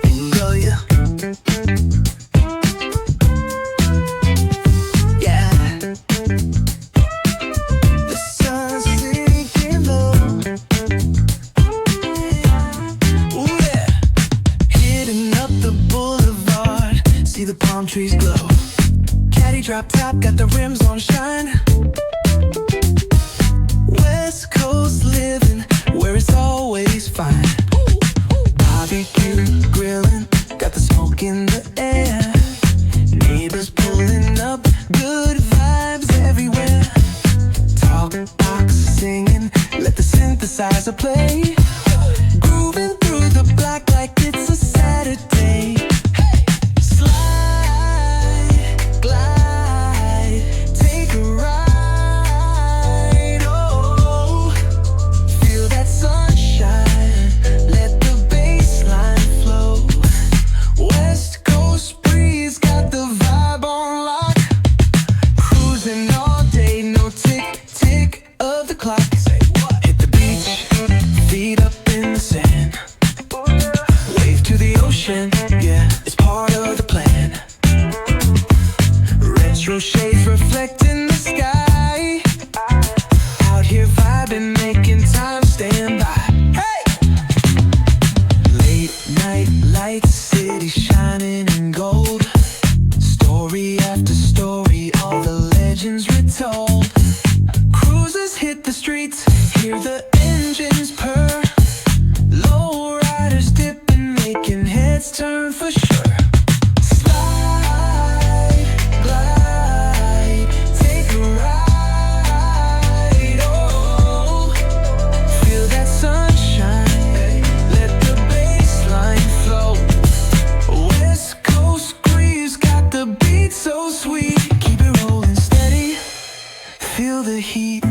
Bingo, yeah. Yeah. The sun's sinking low. Ooh, yeah. Hitting up the boulevard, see the palm trees glow. Caddy drop top, got the rims on shine. West Coast living, where it's always fine. Barbecue grilling, got the smoke in the air. Neighbors pulling up, good vibes everywhere. Talk box singing, let the synthesizer play. Grooving through the block like it's a Saturday. Slide, glide, take a ride. Oh, feel that sunshine, let the bass line flow. West Coast breeze got the vibe on lock. Cruising all day, no tick, tick of the clock. Hit the beach, feet up in the sand. Wave to the ocean, yeah, it's part of the plan. Retro shades reflecting the sky. Out here vibing, making time stand by. Hey! Late night lights, city shining in gold. Story after story, all the legends retold. Cruisers hit the streets, hear the engines purr. Low riders dipping, making heads turn for sure. Slide, glide, take a ride. Oh, feel that sunshine, let the bass line flow. West Coast breeze got the beat so sweet. Keep it rolling steady, feel the heat.